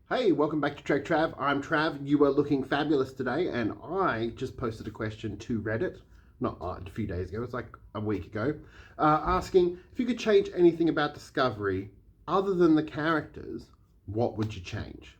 Hey, welcome back to Trek Trav. I'm Trav. You are looking fabulous today, and I just posted a question to Reddit, not a few days ago, it's like a week ago, asking if you could change anything about Discovery other than the characters, what would you change?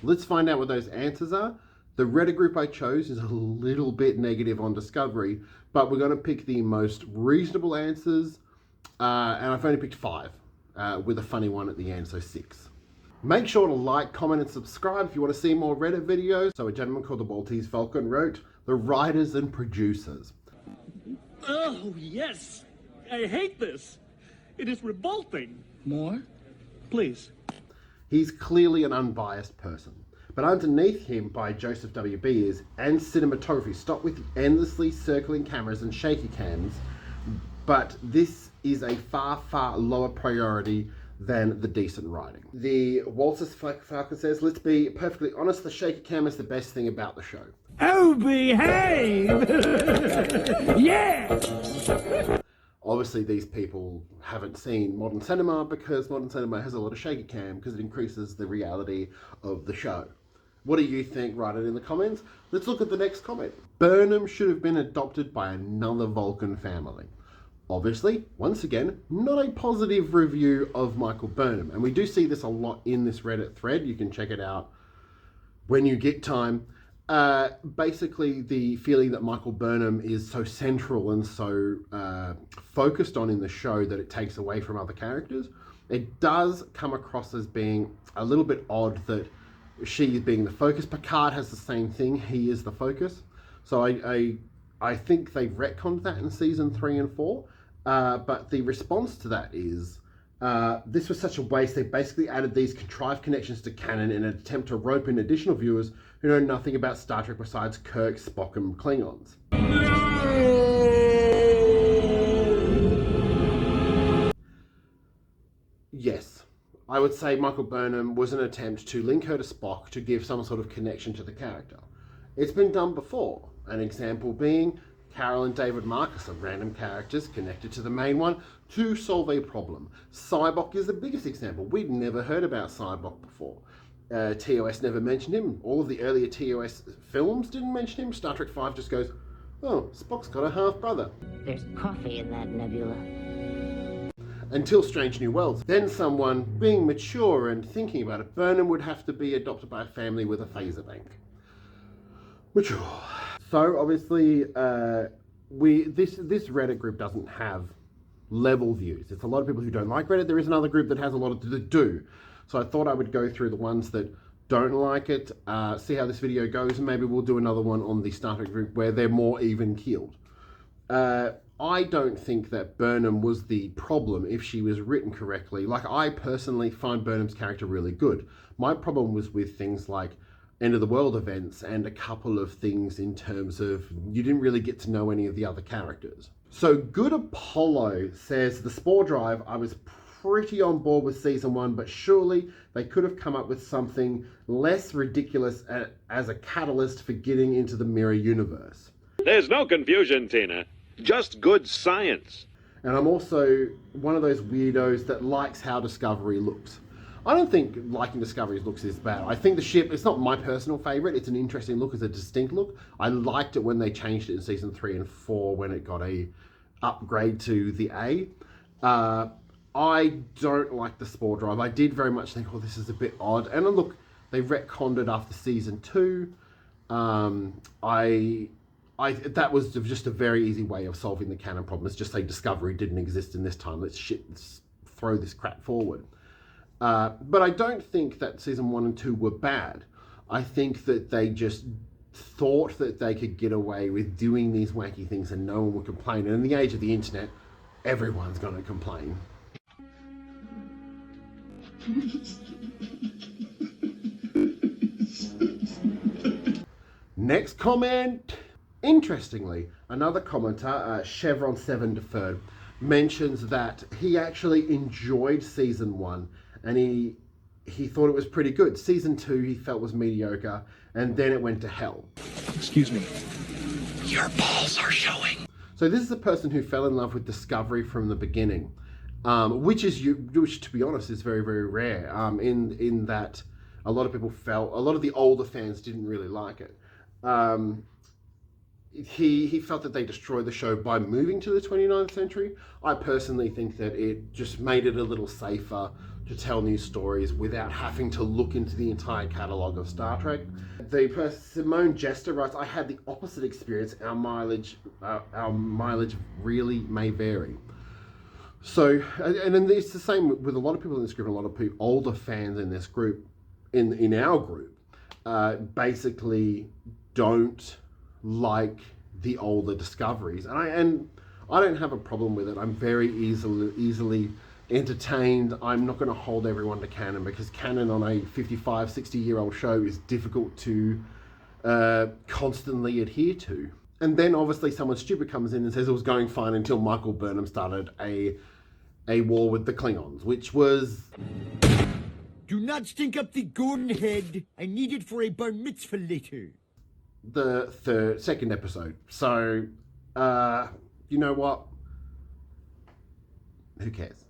Let's find out what those answers are. The Reddit group I chose is a little bit negative on Discovery, but we're going to pick the most reasonable answers, and I've only picked 5, with a funny one at the end, so 6. Make sure to like, comment, and subscribe if you want to see more Reddit videos. So a gentleman called the Maltese Falcon wrote, "The writers and producers." Oh, yes. I hate this. It is revolting. More? Please. He's clearly an unbiased person. But underneath him by Joseph W.B. is, "And cinematography. Stop with the endlessly circling cameras and shaky cams. But this is a far, far lower priority than the decent writing." The Walter Falcon says, "Let's be perfectly honest, the shaky cam is the best thing about the show." Oh, behave! Yeah! Obviously, these people haven't seen modern cinema because modern cinema has a lot of shaky cam because it increases the reality of the show. What do you think? Write it in the comments. Let's look at the next comment. "Burnham should have been adopted by another Vulcan family." Obviously, once again, not a positive review of Michael Burnham. And we do see this a lot in this Reddit thread. You can check it out when you get time. Basically, the feeling that Michael Burnham is so central and so focused on in the show that it takes away from other characters. It does come across as being a little bit odd that she being the focus. Picard has the same thing. He is the focus. So I think they've retconned that in season 3 and 4. But the response to that is, this was such a waste. They basically added these contrived connections to canon in an attempt to rope in additional viewers who know nothing about Star Trek besides Kirk, Spock, and Klingons. Yes, I would say Michael Burnham was an attempt to link her to Spock to give some sort of connection to the character. It's been done before, an example being Carol and David Marcus are random characters connected to the main one to solve a problem. Sybok is the biggest example. We'd never heard about Sybok before. TOS never mentioned him. All of the earlier TOS films didn't mention him. Star Trek V just goes, "Oh, Spock's got a half-brother." There's coffee in that nebula. Until Strange New Worlds. Then someone, being mature and thinking about it, Burnham would have to be adopted by a family with a phaser bank. Mature. So obviously, this Reddit group doesn't have level views. It's a lot of people who don't like Reddit. There is another group that has a lot of that do. So I thought I would go through the ones that don't like it, see how this video goes, and maybe we'll do another one on the Star Trek group where they're more even-keeled. I don't think that Burnham was the problem if she was written correctly. Like, I personally find Burnham's character really good. My problem was with things like end of the world events and a couple of things in terms of you didn't really get to know any of the other characters. So Good Apollo says, "The Spore Drive, I was pretty on board with season 1, but surely they could have come up with something less ridiculous as a catalyst for getting into the mirror universe." There's no confusion, Tina. Just good science. And I'm also one of those weirdos that likes how Discovery looks. I don't think liking Discovery's looks is bad. I think the ship, it's not my personal favourite. It's an interesting look. It's a distinct look. I liked it when they changed it in season 3 and 4 when it got a upgrade to the A. I don't like the Spore Drive. I did very much think, oh, this is a bit odd. And look, they retconned it after season 2. That was just a very easy way of solving the canon problem. It's just say Discovery didn't exist in this time. Let's throw this crap forward. But I don't think that season 1 and 2 were bad. I think that they just thought that they could get away with doing these wacky things and no one would complain. And in the age of the internet, everyone's going to complain. Next comment. Interestingly, another commenter, Chevron7 Deferred, mentions that he actually enjoyed season 1 and he thought it was pretty good. Season 2 he felt was mediocre, and then it went to hell. Excuse me. Your balls are showing. So this is a person who fell in love with Discovery from the beginning, which to be honest is very, very rare. In that a lot of people a lot of the older fans didn't really like it. He felt that they destroyed the show by moving to the 29th century. I personally think that it just made it a little safer to tell new stories without having to look into the entire catalogue of Star Trek. The person, Simone Jester, writes, I had the opposite experience. Our mileage really may vary. So, and then it's the same with a lot of people in this group, and a lot of people, older fans in this group, in our group, basically don't like the older Discoveries, and I don't have a problem with it. I'm very easily entertained. I'm not going to hold everyone to canon, because canon on a 55, 60-year-old show is difficult to constantly adhere to. And then obviously someone stupid comes in and says it was going fine until Michael Burnham started a war with the Klingons, which was... Do not stink up the golden head. I need it for a bar mitzvah later. The second episode. So, you know what? Who cares?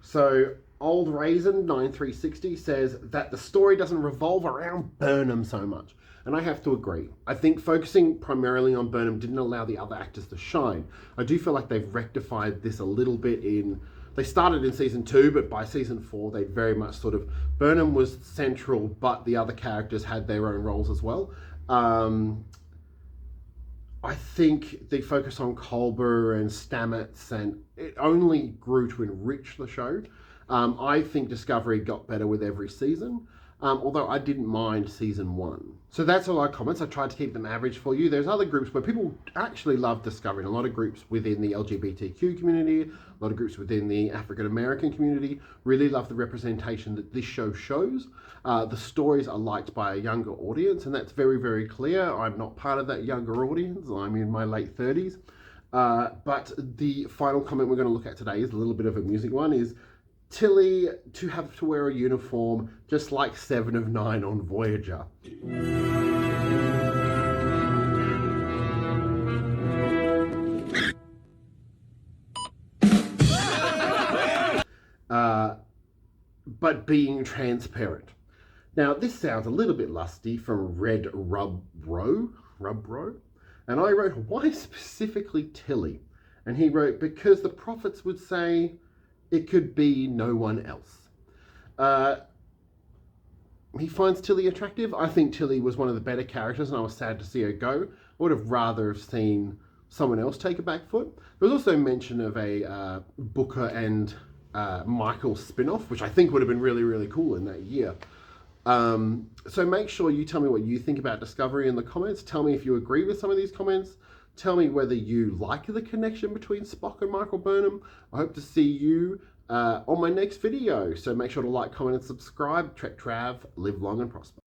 So, Old Raisin 9360 says that the story doesn't revolve around Burnham so much. And I have to agree. I think focusing primarily on Burnham didn't allow the other actors to shine. I do feel like they've rectified this a little bit in... They started in season 2, but by season 4, they very much sort of... Burnham was central, but the other characters had their own roles as well. I think the focus on Culber and Stamets, and it only grew to enrich the show. I think Discovery got better with every season, although I didn't mind season 1. So that's all our comments. I tried to keep them average for you. There's other groups where people actually love Discovery. A lot of groups within the LGBTQ community, a lot of groups within the African American community really love the representation that this show shows. The stories are liked by a younger audience, and that's very, very clear. I'm not part of that younger audience. I'm in my late 30s. But the final comment we're going to look at today is a little bit of a music one, is Tilly to have to wear a uniform just like 7 of 9 on Voyager. But being transparent. Now, this sounds a little bit lusty from Red Rubro, and I wrote, why specifically Tilly? And he wrote, because the prophets would say it could be no one else. He finds Tilly attractive. I think Tilly was one of the better characters, and I was sad to see her go. I would have rather have seen someone else take a back foot. There was also mention of a Booker and Michael spin-off, which I think would have been really, really cool in that year. So make sure you tell me what you think about Discovery in the comments. Tell me if you agree with some of these comments. Tell me whether you like the connection between Spock and Michael Burnham. I hope to see you on my next video. So make sure to like, comment, and subscribe. Trek Trav, live long and prosper.